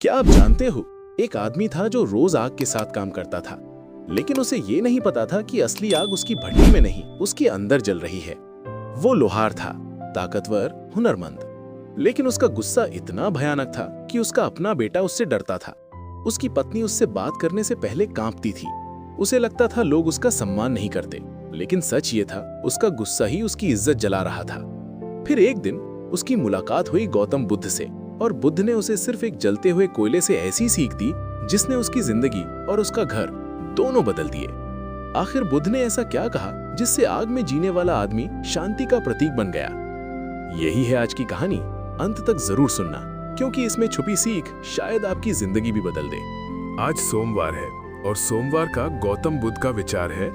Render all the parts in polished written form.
क्या आप जानते हो, एक आदमी था जो रोज आग के साथ काम करता था, लेकिन उसे ये नहीं पता था कि असली आग उसकी भट्टी में नहीं, उसके अंदर जल रही है। वो लोहार था, ताकतवर, हुनरमंद, लेकिन उसका गुस्सा इतना भयानक था कि उसका अपना बेटा उससे डरता था। उसकी पत्नी उससे बात करने से पहले कांपती थी। उसे लगता था लोग उसका सम्मान नहीं करते, लेकिन सच ये था, उसका गुस्सा ही उसकी इज्जत जला रहा था। फिर एक दिन उसकी मुलाकात हुई गौतम बुद्ध से, और बुद्ध ने उसे सिर्फ एक जलते हुए कोयले से ऐसी सीख दी जिसने उसकी जिंदगी और उसका घर दोनों बदल दिए। आखिर बुद्ध ने ऐसा क्या कहा जिससे आग में जीने वाला आदमी शांति का प्रतीक बन गया? यही है आज की कहानी। अंत तक जरूर सुनना, क्योंकि इसमें छुपी सीख शायद आपकी जिंदगी भी बदल दे। आज सोमवार है और सोमवार का गौतम बुद्ध का विचार है,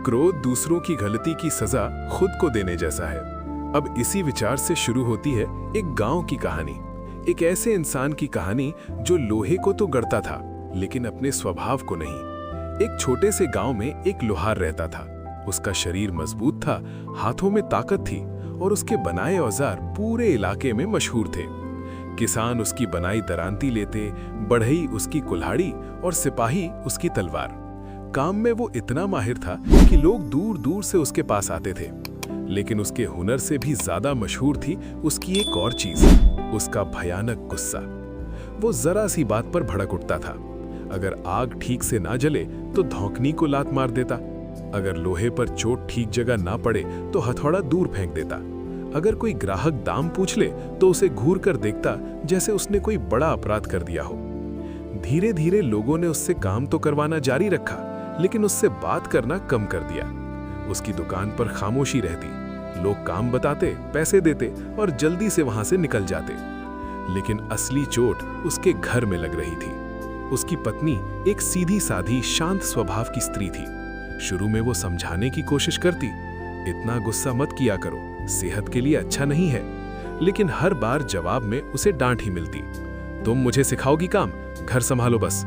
क्रोध दूसरों की गलती की सजा खुद को देने जैसा है। अब इसी विचार से शुरू होती है एक गांव की कहानी। एक ऐसे इंसान की कहानी जो लोहे को तो गढ़ता था, लेकिन अपने स्वभाव को नहीं। एक छोटे से गांव में एक लोहार रहता था। उसका शरीर मजबूत था, हाथों में ताकत थी और उसके बनाए औजार पूरे इलाके में मशहूर थे। किसान उसकी बनाई दरांती लेते, बढ़ई उसकी कुल्हाड़ी और सिपाही उसकी तलवार। काम में वो इतना माहिर था कि लोग दूर दूर से उसके पास आते थे। लेकिन उसके हुनर से भी ज्यादा मशहूर थी उसकी एक और चीज, उसका भयानक गुस्सा। वो जरा सी बात पर भड़क उठता था। अगर आग ठीक से ना जले तो धौंकनी को लात मार देता। अगर लोहे पर चोट ठीक जगह ना पड़े तो हथौड़ा दूर फेंक देता। अगर कोई ग्राहक दाम पूछ ले तो उसे घूर कर देखता जैसे उसने कोई बड़ा अपराध कर दिया हो। धीरे धीरे लोगों ने उससे काम तो करवाना जारी रखा, लेकिन उससे बात करना कम कर दिया। उसकी दुकान पर खामोशी रहती, लोग काम बताते, पैसे देते और जल्दी से वहां से निकल जाते। लेकिन असली चोट उसके घर में लग रही थी। उसकी पत्नी एक सीधी साधी शांत स्वभाव की स्त्री थी। शुरू में वो समझाने की कोशिश करती, इतना गुस्सा मत किया करो, सेहत के लिए अच्छा नहीं है। लेकिन हर बार जवाब में उसे डांट ही मिलती, तुम मुझे सिखाओगी काम, घर संभालो बस।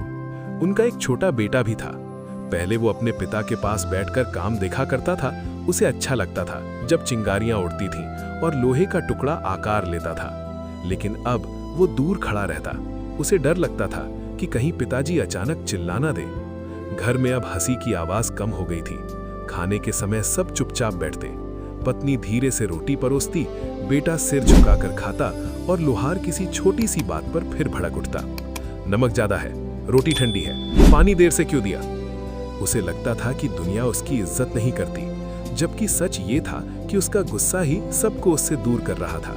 उनका एक छोटा बेटा भी था। पहले वो अपने पिता के पास बैठकर काम देखा करता था। उसे अच्छा लगता था जब चिंगारियां उड़ती थीं और लोहे का टुकड़ा आकार लेता था। लेकिन अब वो दूर खड़ा रहता। उसे डर लगता था कि कहीं पिताजी अचानक चिल्ला ना दे। घर में अब हंसी की आवाज कम हो गई थी। खाने के समय सब चुपचाप बैठते। पत्नी धीरे से रोटी परोसती, बेटा सिर झुकाकर खाता और लोहार किसी छोटी सी बात पर फिर भड़क उठता, नमक ज्यादा है, रोटी ठंडी है, पानी देर से क्यों दिया। उसे लगता था कि दुनिया उसकी इज्जत नहीं करती, जबकि सच ये था कि उसका गुस्सा ही सबको उससे दूर कर रहा था।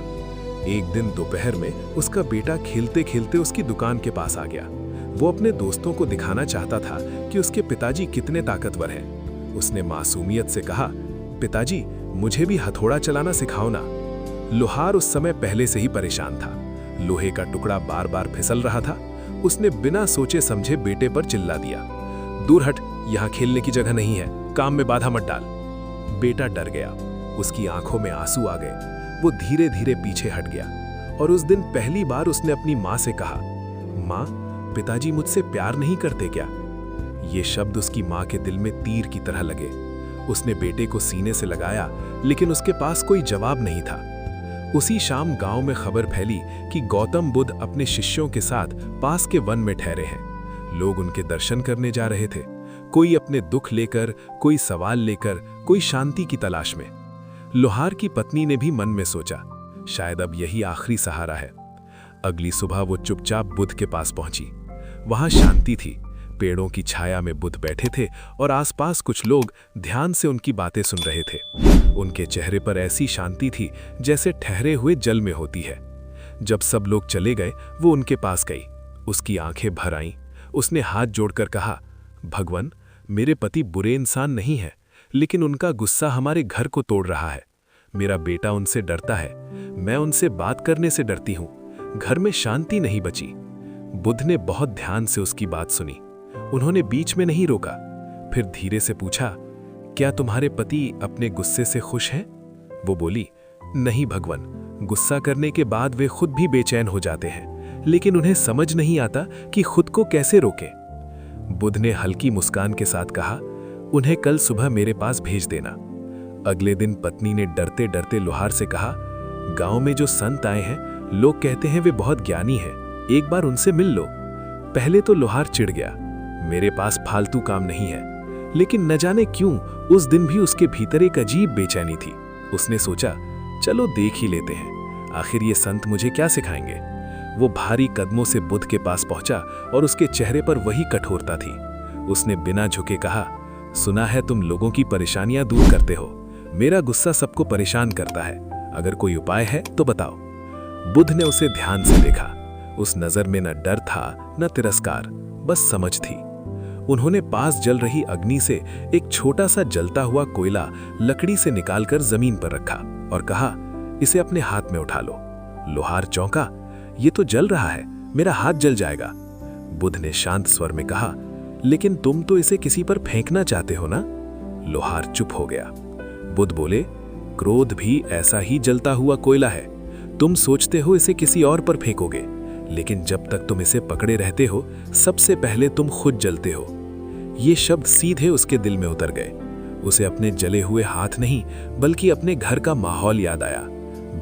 एक दिन दोपहर में उसका बेटा खेलते खेलते उसकी दुकान के पास आ गया। वो अपने दोस्तों को दिखाना चाहता था कि उसके पिताजी कितने ताकतवर हैं। उसने मासूमियत से कहा, पिताजी मुझे भी हथौड़ा चलाना सिखाओ ना। लोहार उस समय पहले से ही परेशान था। लोहे का टुकड़ा बार बार फिसल रहा था। उसने बिना सोचे समझे बेटे पर चिल्ला दिया, दूर हट, यहाँ खेलने की जगह नहीं है, काम में बाधा मत डाल। बेटा डर गया, उसकी आंखों में आंसू आ गए। वो धीरे धीरे पीछे हट गया और उस दिन पहली बार उसने अपनी माँ से कहा, माँ, पिताजी मुझसे प्यार नहीं करते क्या? ये शब्द उसकी माँ के दिल में तीर की तरह लगे। उसने बेटे को सीने से लगाया, लेकिन उसके पास कोई जवाब नहीं था। उसी शाम गांव में खबर फैली कि गौतम बुद्ध अपने शिष्यों के साथ पास के वन में ठहरे हैं। लोग उनके दर्शन करने जा रहे थे, कोई अपने दुख लेकर, कोई सवाल लेकर, कोई शांति की तलाश में। लोहार की पत्नी ने भी मन में सोचा, शायद अब यही आखिरी सहारा है। अगली सुबह वो चुपचाप बुद्ध के पास पहुंची। वहां शांति थी, पेड़ों की छाया में बुद्ध बैठे थे और आसपास कुछ लोग ध्यान से उनकी बातें सुन रहे थे। उनके चेहरे पर ऐसी शांति थी जैसे ठहरे हुए जल में होती है। जब सब लोग चले गए, वो उनके पास गई। उसकी आंखें भर आईं। उसने हाथ जोड़कर कहा, भगवान, मेरे पति बुरे इंसान नहीं है, लेकिन उनका गुस्सा हमारे घर को तोड़ रहा है। मेरा बेटा उनसे डरता है, मैं उनसे बात करने से डरती हूं। घर में शांति नहीं बची। बुद्ध ने बहुत ध्यान से उसकी बात सुनी। उन्होंने बीच में नहीं रोका। फिर धीरे से पूछा, क्या तुम्हारे पति अपने गुस्से से खुश हैं? वो बोली, नहीं भगवान, गुस्सा करने के बाद वे खुद भी बेचैन हो जाते हैं, लेकिन उन्हें समझ नहीं आता कि खुद को कैसे रोके। बुद्ध ने हल्की मुस्कान के साथ कहा, उन्हें कल सुबह मेरे पास भेज देना। अगले दिन पत्नी ने डरते डरते लोहार से कहा, गांव में जो संत आए हैं, लोग कहते हैं वे बहुत ज्ञानी हैं, एक बार उनसे मिल लो। पहले तो लोहार चिढ़ गया, मेरे पास फालतू काम नहीं है। लेकिन न जाने क्यों उस दिन भी उसके भीतर एक अजीब बेचैनी थी। उसने सोचा, चलो देख ही लेते हैं, आखिर ये संत मुझे क्या सिखाएंगे। वो भारी कदमों से बुद्ध के पास पहुंचा और उसके चेहरे पर वही कठोरता थी। उसने बिना झुके कहा, सुना है तुम लोगों की परेशानियां दूर करते हो। मेरा गुस्सा सबको परेशान करता है, अगर कोई उपाय है तो बताओ। बुद्ध ने उसे ध्यान से देखा। उस नजर में न डर था न तिरस्कार, बस समझ थी। उन्होंने पास जल रही अग्नि से एक छोटा सा जलता हुआ कोयला लकड़ी से निकालकर जमीन पर रखा और कहा, इसे अपने हाथ में उठा लो। लोहार चौंका, ये तो जल रहा है, मेरा हाथ जल जाएगा। बुद्ध ने शांत स्वर में कहा, लेकिन तुम तो इसे किसी पर फेंकना चाहते हो ना। लोहार चुप हो गया। बुद्ध बोले, क्रोध भी ऐसा ही जलता हुआ कोयला है। तुम सोचते हो इसे किसी और पर फेंकोगे, लेकिन जब तक तुम इसे पकड़े रहते हो, सबसे पहले तुम खुद जलते हो। ये शब्द सीधे उसके दिल में उतर गए। उसे अपने जले हुए हाथ नहीं, बल्कि अपने घर का माहौल याद आया।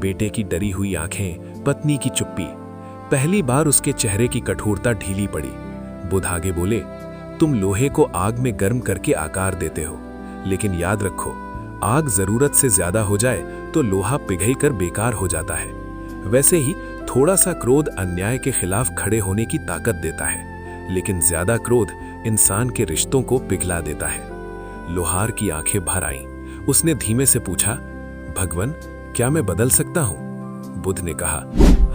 बेटे की डरी हुई आंखें, पत्नी की चुप्पी। पहली बार उसके चेहरे की कठोरता ढीली पड़ी। बुद्ध आगे बोले, तुम लोहे को आग में गर्म करके आकार देते हो, लेकिन याद रखो, आग जरूरत से ज्यादा हो जाए तो लोहा पिघलकर बेकार हो जाता है। वैसे ही थोड़ा सा क्रोध अन्याय के खिलाफ खड़े होने की ताकत देता है, लेकिन ज्यादा क्रोध इंसान के रिश्तों को पिघला देता है। लोहार की आंखें भर आईं। उसने धीमे से पूछा, भगवान, क्या मैं बदल सकता हूं? बुद्ध ने कहा,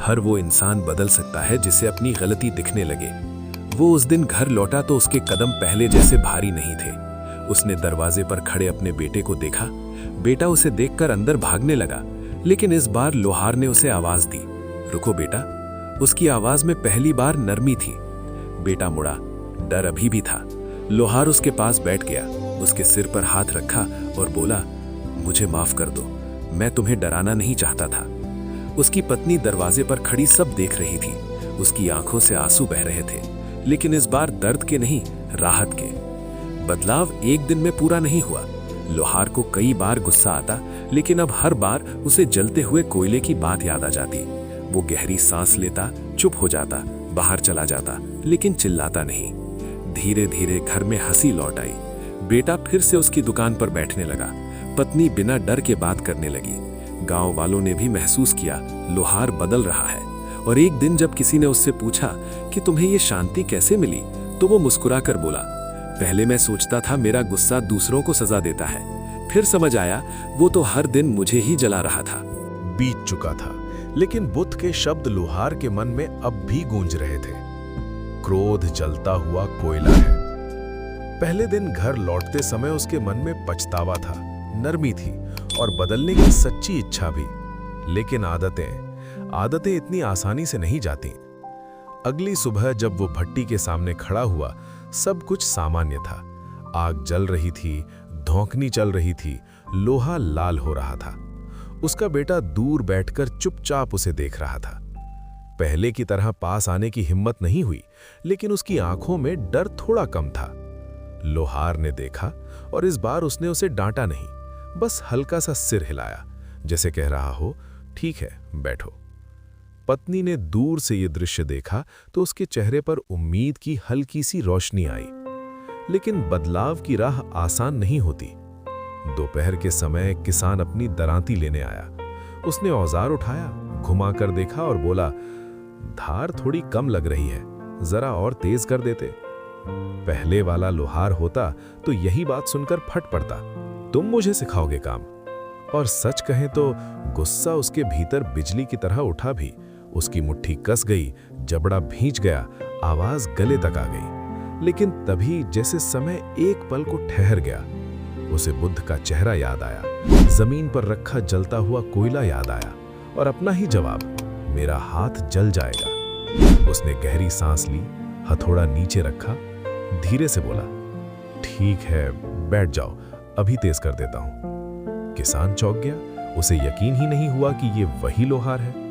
हर वो इंसान बदल सकता है जिसे अपनी गलती दिखने लगे। वो उस दिन घर लौटा तो उसके कदम पहले जैसे भारी नहीं थे। उसने दरवाजे पर खड़े अपने बेटे को देखा। बेटा उसे देखकर अंदर भागने लगा, लेकिन इस बार लोहार ने उसे आवाज दी, रुको बेटा। उसकी आवाज में पहली बार नरमी थी। बेटा मुड़ा, डर अभी भी था। लोहार उसके पास बैठ गया, उसके सिर पर हाथ रखा और बोला, मुझे माफ कर दो, मैं तुम्हें डराना नहीं चाहता था। उसकी पत्नी दरवाजे पर खड़ी सब देख रही थी। उसकी आंखों से आंसू बह रहे थे, लेकिन इस बार दर्द के नहीं, राहत के। बदलाव एक दिन में पूरा नहीं हुआ। लोहार को कई बार गुस्सा आता, लेकिन अब हर बार उसे जलते हुए कोयले की बात याद आ जाती। वो गहरी सांस लेता, चुप हो जाता, बाहर चला जाता, लेकिन चिल्लाता नहीं। धीरे धीरे घर में हंसी लौट आई। बेटा फिर से उसकी दुकान पर बैठने लगा। पत्नी बिना डर के बात करने लगी। गांव वालों ने भी महसूस किया, लोहार बदल रहा है। और एक दिन जब किसी ने उससे पूछा कि तुम्हें ये शांति कैसे मिली, तो वो मुस्कुराकर बोला, पहले मैं सोचता था मेरा गुस्सा दूसरों को सजा देता है, फिर समझ आया वो तो हर दिन मुझे ही जला रहा था। बीत चुका था, लेकिन बुद्ध के शब्द लोहार के मन में अब भी गूंज रहे थे। क्रोध जलता हुआ कोयला है। पहले दिन घर लौटते समय उसके मन में पछतावा था, नरमी थी और बदलने की सच्ची इच्छा भी। लेकिन आदतें इतनी आसानी से नहीं जाती। अगली सुबह जब वो भट्टी के सामने खड़ा हुआ, सब कुछ सामान्य था। आग जल रही थी, धौंकनी चल रही थी, लोहा लाल हो रहा था। उसका बेटा दूर बैठकर चुपचाप उसे देख रहा था। पहले की तरह पास आने की हिम्मत नहीं हुई, लेकिन उसकी आंखों में डर थोड़ा कम था। लोहार ने देखा और इस बार उसने उसे डांटा नहीं, बस हल्का सा सिर हिलाया, जैसे कह रहा हो, ठीक है, बैठो। पत्नी ने दूर से यह दृश्य देखा तो उसके चेहरे पर उम्मीद की हल्की सी रोशनी आई। लेकिन बदलाव की राह आसान नहीं होती। दोपहर के समय किसान अपनी दरांती लेने आया। उसने औजार उठाया, घुमाकर देखा और बोला, धार थोड़ी कम लग रही है, जरा और तेज कर देते। पहले वाला लोहार होता तो यही बात सुनकर फट पड़ता, तुम मुझे सिखाओगे काम। और सच कहें तो गुस्सा उसके भीतर बिजली की तरह उठा भी। उसकी मुट्ठी कस गई, जबड़ा भींच गया, आवाज गले तक आ गई। लेकिन तभी जैसे समय एक पल को ठहर गया। उसे बुद्ध का चेहरा याद आया, जमीन पर रखा जलता हुआ कोयला याद आया और अपना ही जवाब, मेरा हाथ जल जाएगा। उसने गहरी सांस ली, हथौड़ा नीचे रखा, धीरे से बोला, ठीक है, बैठ जाओ, अभी तेज कर देता हूं। किसान चौंक गया। उसे यकीन ही नहीं हुआ कि ये वही लोहार है।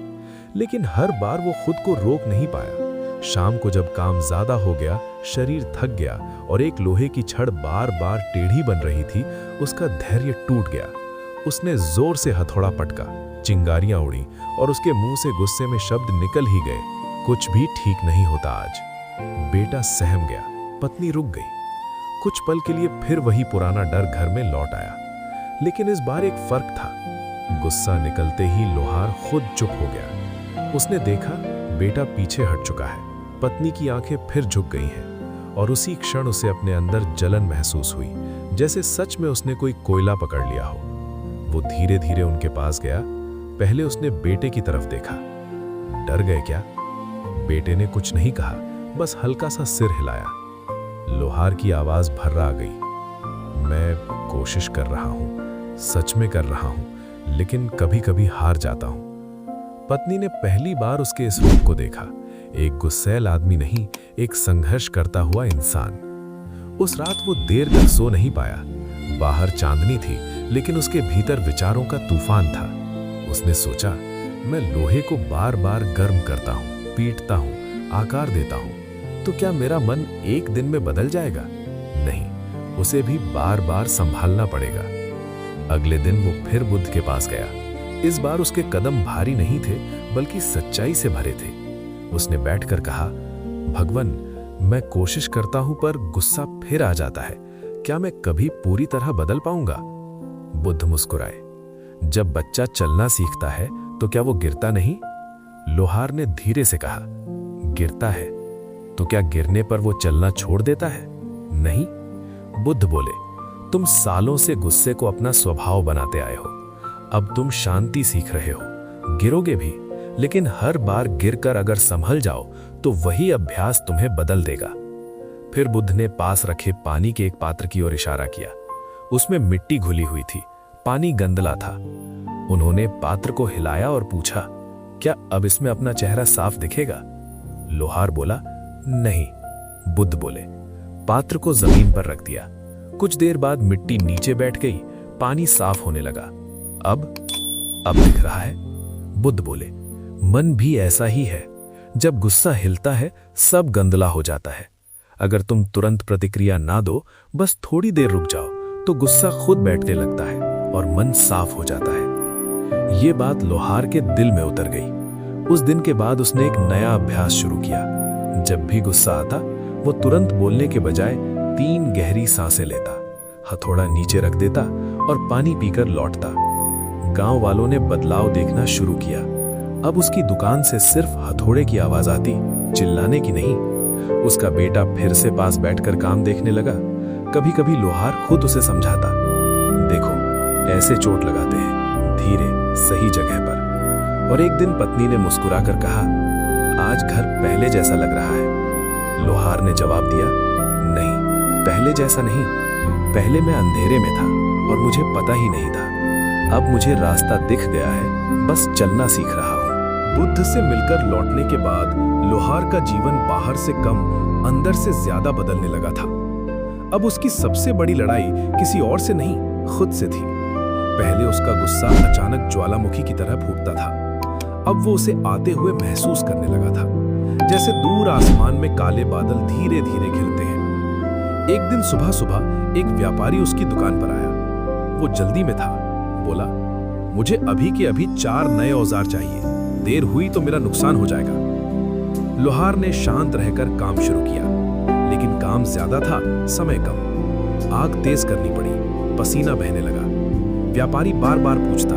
लेकिन हर बार वो खुद को रोक नहीं पाया। शाम को जब काम ज्यादा हो गया, शरीर थक गया और एक लोहे की छड़ बार बार टेढ़ी बन रही थी, उसका धैर्य टूट गया। उसने जोर से हथौड़ा पटका, चिंगारियां उड़ी और उसके मुंह से गुस्से में शब्द निकल ही गए, कुछ भी ठीक नहीं होता आज। बेटा सहम गया, पत्नी रुक गई। कुछ पल के लिए फिर वही पुराना डर घर में लौट आया, लेकिन इस बार एक फर्क था। गुस्सा निकलते ही लोहार खुद चुप हो गया। उसने देखा बेटा पीछे हट चुका है, पत्नी की आंखें फिर झुक गई हैं और उसी क्षण उसे अपने अंदर जलन महसूस हुई, जैसे सच में उसने कोई कोयला पकड़ लिया हो। वो धीरे धीरे उनके पास गया। पहले उसने बेटे की तरफ देखा। डर गए क्या? बेटे ने कुछ नहीं कहा, बस हल्का सा सिर हिलाया। लोहार की आवाज भर्रा आ गई, मैं कोशिश कर रहा हूं, सच में कर रहा हूं, लेकिन कभी कभी हार जाता हूं। पत्नी ने पहली बार उसके इस रूप को देखा, एक गुस्सैल आदमी नहीं, एक संघर्ष करता हुआ इंसान। उस रात वो देर तक सो नहीं पाया। बाहर चांदनी थी, लेकिन उसके भीतर विचारों का तूफान था। उसने सोचा, मैं लोहे को बार बार गर्म करता हूं, पीटता हूं, आकार देता हूं, तो क्या मेरा मन एक दिन में बदल जाएगा? नहीं, उसे भी बार बार संभालना पड़ेगा। अगले दिन वो फिर बुद्ध के पास गया। इस बार उसके कदम भारी नहीं थे, बल्कि सच्चाई से भरे थे। उसने बैठकर कहा, भगवान, मैं कोशिश करता हूं पर गुस्सा फिर आ जाता है, क्या मैं कभी पूरी तरह बदल पाऊंगा? बुद्ध मुस्कुराए, जब बच्चा चलना सीखता है तो क्या वो गिरता नहीं? लोहार ने धीरे से कहा, गिरता है, तो क्या गिरने पर वो चलना छोड़ देता है? नहीं। बुद्ध बोले, तुम सालों से गुस्से को अपना स्वभाव बनाते आए हो, अब तुम शांति सीख रहे हो, गिरोगे भी, लेकिन हर बार गिरकर अगर संभल जाओ तो वही अभ्यास तुम्हें बदल देगा। फिर बुद्ध ने पास रखे पानी के एक पात्र की ओर इशारा किया। उसमें मिट्टी घुली हुई थी, पानी गंदला था। उन्होंने पात्र को हिलाया और पूछा, क्या अब इसमें अपना चेहरा साफ दिखेगा? लोहार बोला, नहीं। बुद्ध बोले, पात्र को जमीन पर रख दिया। कुछ देर बाद मिट्टी नीचे बैठ गई, पानी साफ होने लगा। अब दिख रहा है? बुद्ध बोले, मन भी ऐसा ही है, जब गुस्सा हिलता है सब गंदला हो जाता है। अगर तुम तुरंत प्रतिक्रिया ना दो, बस थोड़ी देर रुक जाओ, तो गुस्सा खुद बैठने लगता है और मन साफ हो जाता है। ये बात लोहार के दिल में उतर गई। उस दिन के बाद उसने एक नया अभ्यास शुरू किया। जब भी गुस्सा आता, वो तुरंत बोलने के बजाय 3 गहरी सांसें लेता, हथौड़ा नीचे रख देता और पानी पीकर लौटता। गांव वालों ने बदलाव देखना शुरू किया। अब उसकी दुकान से सिर्फ हथौड़े की आवाज आती, चिल्लाने की नहीं। उसका बेटा फिर से पास बैठकर काम देखने लगा। कभी कभी लोहार खुद उसे समझाता, देखो ऐसे चोट लगाते हैं, धीरे, सही जगह पर। और एक दिन पत्नी ने मुस्कुराकर कहा, आज घर पहले जैसा लग रहा है। लोहार ने जवाब दिया, नहीं, पहले जैसा नहीं। पहले मैं अंधेरे में था और मुझे पता ही नहीं था। अब मुझे रास्ता दिख गया है, बस चलना सीख रहा हूं। बुद्ध से मिलकर लौटने के बाद लोहार का जीवन बाहर से कम, अंदर से ज्यादा बदलने लगा था। अब उसकी सबसे बड़ी लड़ाई किसी और से नहीं, खुद से थी। पहले उसका गुस्सा अचानक ज्वालामुखी की तरह फूटता था। अब वो उसे आते हुए महसूस करने लगा था, जैसे दूर आसमान में काले बादल धीरे धीरे घिरते हैं। एक दिन सुबह सुबह एक व्यापारी उसकी दुकान पर आया। वो जल्दी में था। बोला, मुझे अभी के अभी 4 नए औजार चाहिए, देर हुई तो मेरा नुकसान हो जाएगा। लोहार ने शांत रहकर काम शुरू किया, लेकिन काम ज्यादा था, समय कम। आग तेज करनी पड़ी, पसीना बहने लगा। व्यापारी बार बार पूछता,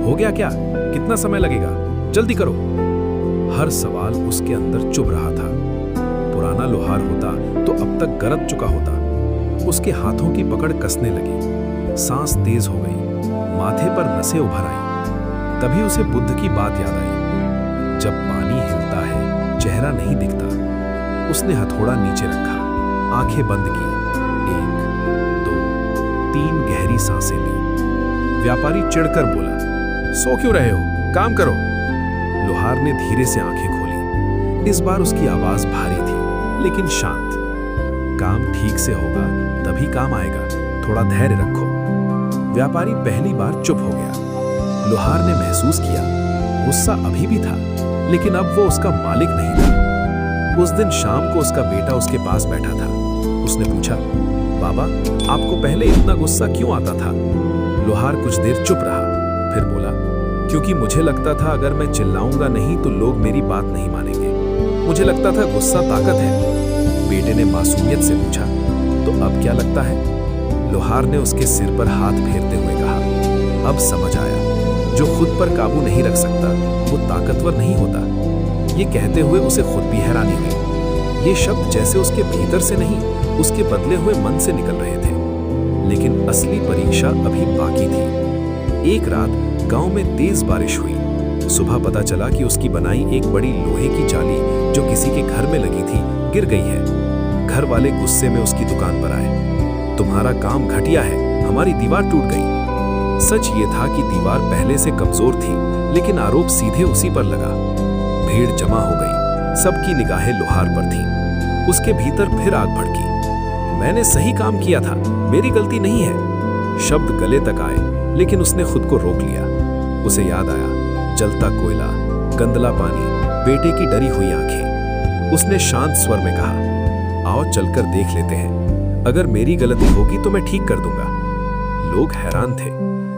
हो गया क्या? कितना समय लगेगा? जल्दी करो। हर सवाल उसके अंदर चुभ रहा था। पुराना लोहार होता तो अब तक गरज चुका होता। उसके हाथों की पकड़ कसने लगी, सांस तेज हो गई, माथे पर नसें उभर आई। तभी उसे बुद्ध की बात याद आई, जब पानी हिलता है चेहरा नहीं दिखता। उसने हथौड़ा नीचे रखा, आंखें बंद की, 1, 2, 3 गहरी सांसें ली। व्यापारी चिढ़कर बोला, सो क्यों रहे हो? काम करो। लोहार ने धीरे से आंखें खोली। इस बार उसकी आवाज भारी थी, लेकिन शांत। काम ठीक से होगा तभी काम आएगा, थोड़ा धैर्य रखो। व्यापारी पहली बार चुप हो गया। लोहार ने महसूस किया, गुस्सा अभी भी था, लेकिन अब वो उसका मालिक नहीं था। उस दिन शाम को उसका बेटा उसके पास बैठा था। उसने पूछा, बाबा, आपको पहले इतना गुस्सा क्यों आता था? लोहार कुछ देर चुप रहा, फिर बोला, क्योंकि मुझे लगता था अगर मैं चिल्लाऊंगा नहीं तो लोग मेरी बात नहीं मानेंगे। मुझे लगता था गुस्सा ताकत है। बेटे ने मासूमियत से पूछा, तो अब क्या लगता है? लोहार ने उसके सिर पर हाथ फेरते हुए कहा, अब समझ आया, जो खुद पर काबू नहीं रख सकता वो ताकतवर नहीं होता। ये कहते हुए उसे खुद भी हैरानी हुई। ये शब्द जैसे उसके भीतर से नहीं, उसके बदले हुए मन से निकल रहे थे। लेकिन असली परीक्षा अभी बाकी थी। एक रात गांव में तेज बारिश हुई। सुबह पता चला कि उसकी बनाई एक बड़ी लोहे की जाली जो किसी के घर में लगी थी गिर गई है। घर वाले गुस्से में उसकी दुकान पर आए। तुम्हारा काम घटिया है, हमारी दीवार टूट गई। सच ये था कि दीवार पहले से कमजोर थी, लेकिन आरोप सीधे उसी पर लगा। भीड़ जमा हो गई, सबकी निगाहें लोहार पर थीं। उसके भीतर फिर आग भड़की। मैंने सही काम किया था, मेरी गलती नहीं है। शब्द गले तक आए, लेकिन उसने खुद को रोक लिया। उसे याद आया, जलता कोयला, गंदला पानी, बेटे की डरी हुई आंखें। उसने शांत स्वर में कहा, आओ चलकर देख लेते हैं, अगर मेरी गलती होगी तो मैं ठीक कर दूंगा। लोग हैरान थे।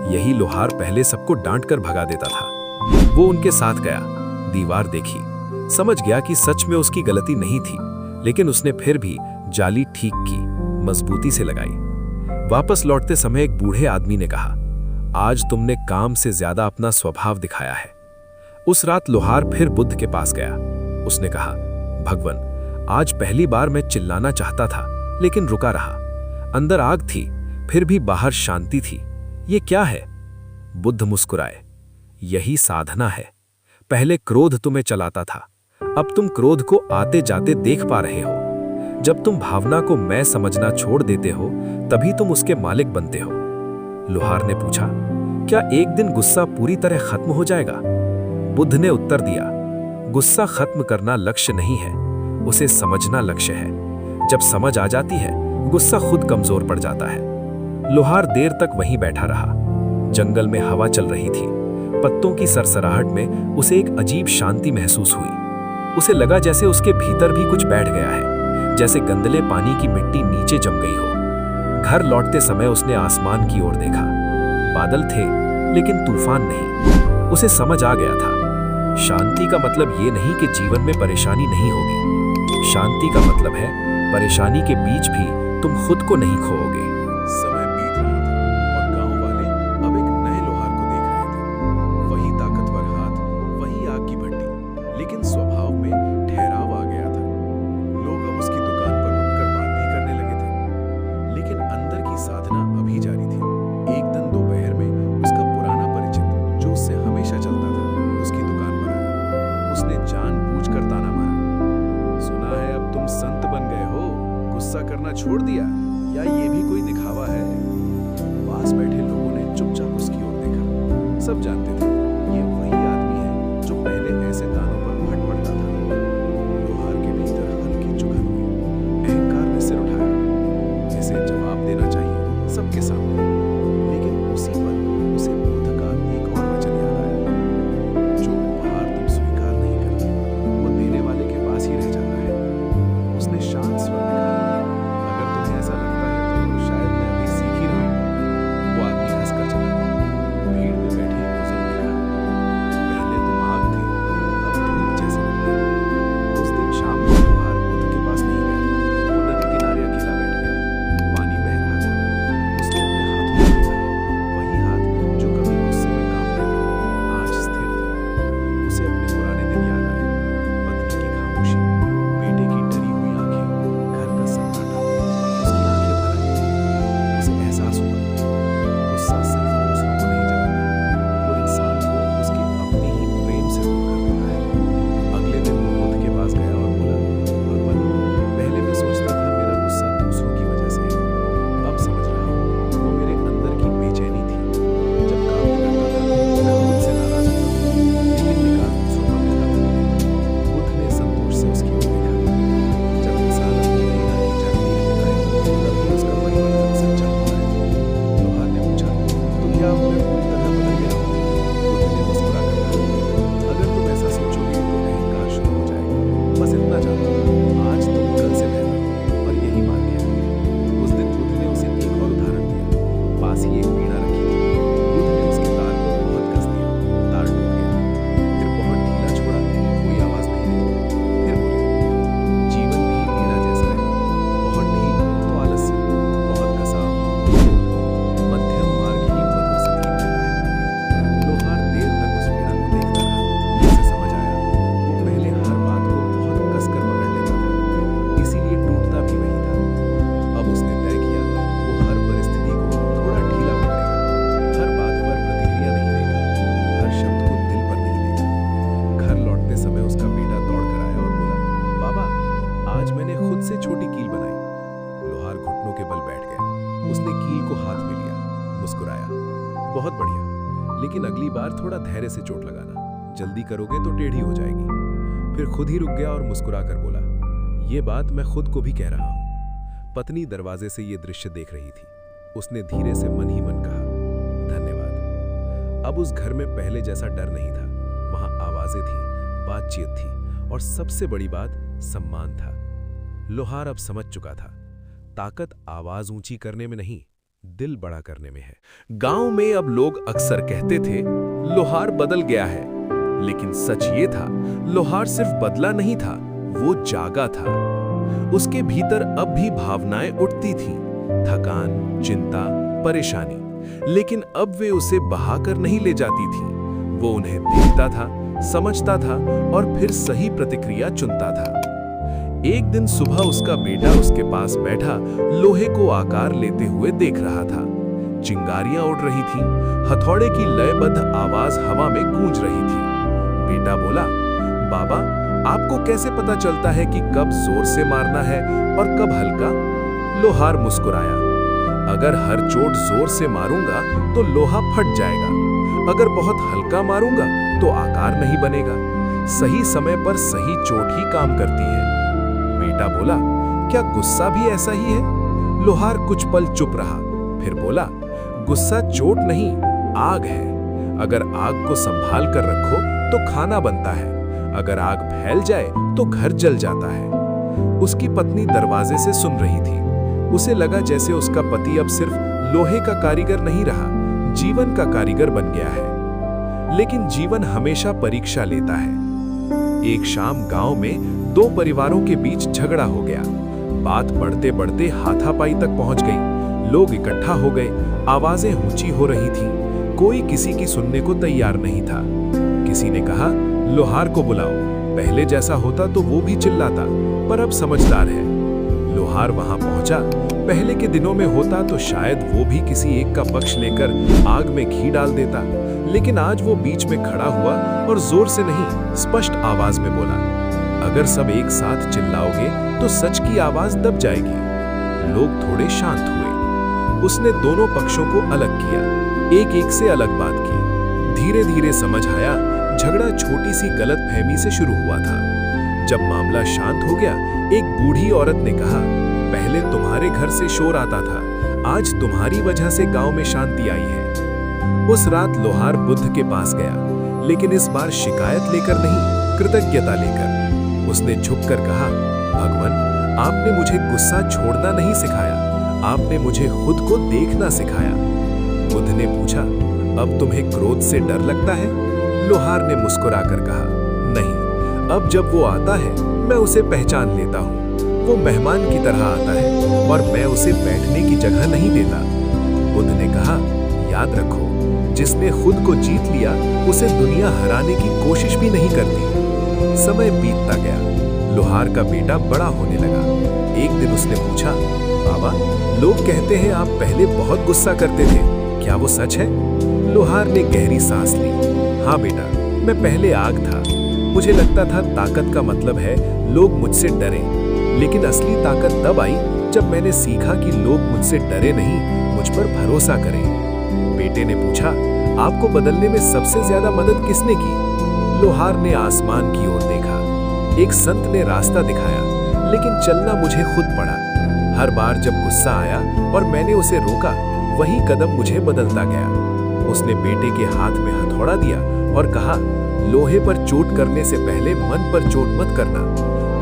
यही लोहार पहले सबको डांट कर भगा देता था। वो उनके साथ गया, दीवार देखी, समझ गया कि सच में उसकी गलती नहीं थी, लेकिन उसने फिर भी जाली ठीक की, मजबूती से लगाई। वापस लौटते समय एक बूढ़े आदमी ने कहा, आज तुमने काम से ज्यादा अपना स्वभाव दिखाया है। उस रात लोहार फिर बुद्ध के पास गया। उसने कहा, भगवन, आज पहली बार मैं चिल्लाना चाहता था, लेकिन रुका रहा। अंदर आग थी, फिर भी बाहर शांति थी। ये क्या है? बुद्ध मुस्कुराए, यही साधना है। पहले क्रोध तुम्हें चलाता था, अब तुम क्रोध को आते जाते देख पा रहे हो। जब तुम भावना को मैं समझना छोड़ देते हो, तभी तुम उसके मालिक बनते हो। लोहार ने पूछा, क्या एक दिन गुस्सा पूरी तरह खत्म हो जाएगा? बुद्ध ने उत्तर दिया, गुस्सा खत्म करना लक्ष्य नहीं है, उसे समझना लक्ष्य है। जब समझ आ जाती है, गुस्सा खुद कमजोर पड़ जाता है। लोहार देर तक वहीं बैठा रहा। जंगल में हवा चल रही थी। पत्तों की सरसराहट में उसे एक अजीब शांति महसूस हुई। उसे लगा जैसे उसके भीतर भी कुछ बैठ गया है, जैसे गंदले पानी की मिट्टी नीचे जम गई हो। घर लौटते समय उसने आसमान की ओर देखा। बादल थे, लेकिन तूफान नहीं। उसे समझ आ गया था, शांति का मतलब ये नहीं कि जीवन में परेशानी नहीं होगी। शांति का मतलब है, परेशानी के बीच भी तुम खुद को नहीं खोओगे। समय बीत रहा था और गांव वाले अब एक नए लोहार को देख रहे थे। वही ताकतवर हाथ, वही आग की भट्टी, लेकिन स्वभाव में ठहराव आ गया था। लोग अब उसकी दुकान पर रुककर बात भी करने लगे थे, लेकिन अंदर की साधना अभी जारी थी। एक दिन दोपहर में उसका पुराना परिचित, जो उससे हमेशा चलता था, उसकी दुकान पर आया। उसने जानबूझकर ताना मारा, सुना है अब तुम संत बन गए हो, गुस्सा करना छोड़ दिया, या ये भी कोई दिखावा है? पास बैठे लोगों ने चुपचाप उसकी ओर देखा। सब जानते थे, ये वही आदमी है जो पहले ऐसे तानों पर फट पड़ता था। लोहार के भीतर हल्की चुभन हुई। अहंकार ने सिर उठाया, जैसे जवाब देना चाहिए सबके सामने। लेकिन उसी पल उसे बुद्ध का एक और वचन याद आया, जो उपहार तुम स्वीकार नहीं करते, वो देने वाले के पास ही रह जाता है। उसने शांत स्वर में कहा, अगर तुम्हें ऐसा लगता है तो शायद मैं अभी सीख ही रहा हूं। वो आदमी हंसकर चला गया। भीड़ में बैठे एक बुजुर्ग ने कहा, आज मैंने खुद से छोटी कील बनाई। लोहार घुटनों के बल बैठ गया। उसने कील को हाथ में लिया, मुस्कुराया। बहुत बढ़िया, लेकिन अगली बार थोड़ा धैर्य से चोट लगाना। जल्दी करोगे तो टेढ़ी हो जाएगी। फिर खुद ही रुक गया और मुस्कुरा कर बोला, ये बात मैं खुद को भी कह रहा हूं। पत्नी दरवाजे से ये दृश्य देख रही थी। उसने धीरे से मन ही मन कहा, धन्यवाद। अब उस घर में पहले जैसा डर नहीं था। वहां आवाजें थी, बातचीत थी और सबसे बड़ी बात सम्मान था। लोहार अब समझ चुका था, ताकत आवाज ऊंची करने में नहीं, दिल बड़ा करने में है। गांव में अब लोग अक्सर कहते थे, लोहार बदल गया है, लेकिन सच ये था, लोहार सिर्फ बदला नहीं था, वो जागा था। उसके भीतर अब भी भावनाएं उठती थीं, थकान, चिंता, परेशानी, लेकिन अब वे उसे बहाकर नहीं ले जाती थीं। वो उन्हें देखता था, समझता था और फिर सही प्रतिक्रिया चुनता था। एक दिन सुबह उसका बेटा उसके पास बैठा लोहे को आकार लेते हुए देख रहा था। चिंगारियां उड़ रही थीं, हथौड़े की लयबद्ध आवाज हवा में गूंज रही थी। बेटा बोला, बाबा, आपको कैसे पता चलता है कि कब जोर से मारना है और कब हल्का? लोहार मुस्कुराया, अगर हर चोट जोर से मारूंगा तो लोहा फट जाएगा, अगर बहुत हल्का मारूंगा तो आकार नहीं बनेगा। सही समय पर सही चोट ही काम करती है। बेटा बोला, क्या गुस्सा भी ऐसा ही है? लोहार कुछ पल चुप रहा, फिर बोला, गुस्सा चोट नहीं, आग है। अगर आग को संभाल कर रखो तो खाना बनता है, अगर आग फैल जाए तो घर जल जाता है। उसकी पत्नी दरवाजे से सुन रही थी। उसे लगा जैसे उसका पति अब सिर्फ लोहे का कारीगर नहीं रहा, जीवन का कारीगर बन गया है। लेकिन जीवन हमेशा परीक्षा लेता है। एक शाम गांव में दो परिवारों के बीच झगड़ा हो गया। बात बढ़ते बढ़ते हाथापाई तक पहुंच गई। लोग इकट्ठा हो गए, आवाजें ऊंची हो रही थीं। कोई किसी की सुनने को तैयार नहीं था। किसी ने कहा, लोहार को बुलाओ, पहले जैसा होता तो वो भी चिल्लाता, पर अब समझदार है। लोहार वहां पहुंचा। पहले के दिनों में होता तो शायद वो भी किसी एक का पक्ष लेकर आग में घी डाल देता, लेकिन आज वो बीच में खड़ा हुआ और जोर से नहीं, स्पष्ट आवाज में बोला, अगर सब एक साथ चिल्लाओगे तो सच की आवाज दब जाएगी। लोग थोड़े शांत हुए। उसने दोनों पक्षों को अलग किया, एक एक से अलग बात की। धीरे धीरे समझ आया, झगड़ा छोटी सी गलतफहमी से शुरू हुआ था। जब मामला शांत हो गया, एक बूढ़ी औरत ने कहा, पहले तुम्हारे घर से शोर आता था, आज तुम्हारी वजह से गांव में शांति आई है। उस रात लोहार बुद्ध के पास गया, लेकिन इस बार शिकायत लेकर नहीं, कृतज्ञता लेकर। उसने झुककर कहा, भगवान, आपने मुझे गुस्सा छोड़ना नहीं सिखाया, आपने मुझे खुद को देखना सिखाया। बुद्ध ने पूछा, अब तुम्हें क्रोध से डर लगता है? लोहार ने मुस्कुराकर कहा, नहीं, अब जब वो आता है मैं उसे पहचान लेता हूँ। वो मेहमान की तरह आता है और मैं उसे बैठने की जगह नहीं देता। बुद्ध ने कहा, याद रखो, जिसने खुद को जीत लिया उसे दुनिया हराने की कोशिश भी नहीं करती। समय बीतता गया। लोहार का बेटा बड़ा होने लगा। एक दिन उसने पूछा, बाबा, लोग कहते हैं आप पहले बहुत गुस्सा करते थे, क्या वो सच है? लोहार ने गहरी सांस ली। हाँ बेटा, मैं पहले आग था। मुझे लगता था ताकत का मतलब है लोग मुझसे डरें, लेकिन असली ताकत तब आई जब मैंने सीखा कि लोग मुझसे डरे नहीं, मुझ पर भरोसा करें। बेटे ने पूछा, आपको बदलने में सबसे ज्यादा मदद किसने की? लोहार ने आसमान की ओर देखा। एक संत ने रास्ता दिखाया, लेकिन चलना मुझे खुद पड़ा। हर बार जब गुस्सा आया और मैंने उसे रोका, वही कदम मुझे बदलता गया। उसने बेटे के हाथ में हथौड़ा दिया और कहा, लोहे पर चोट करने से पहले मन पर चोट मत करना।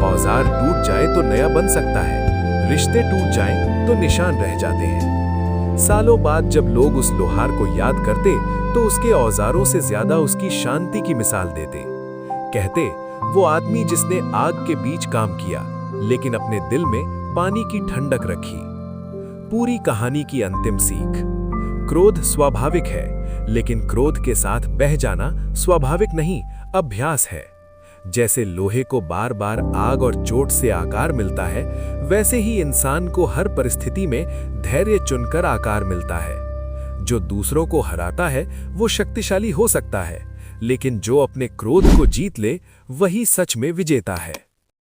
औजार टूट जाए तो नया बन सकता है, रिश्ते टूट जाएं तो निशान रह जाते हैं। सालों बाद जब लोग उस लोहार को याद करते तो उसके औजारों से ज्यादा उसकी शांति की मिसाल देते। कहते, वो आदमी जिसने आग के बीच काम किया, लेकिन अपने दिल में पानी की ठंडक रखी। पूरी कहानी की अंतिम सीख, क्रोध स्वाभाविक है, लेकिन क्रोध के साथ बह जाना स्वाभाविक नहीं, अभ्यास है। जैसे लोहे को बार बार आग और चोट से आकार मिलता है, वैसे ही इंसान को हर परिस्थिति में धैर्य चुनकर आकार मिलता है। जो दूसरों को हराता है वो शक्तिशाली हो सकता है, लेकिन जो अपने क्रोध को जीत ले वही सच में विजेता है।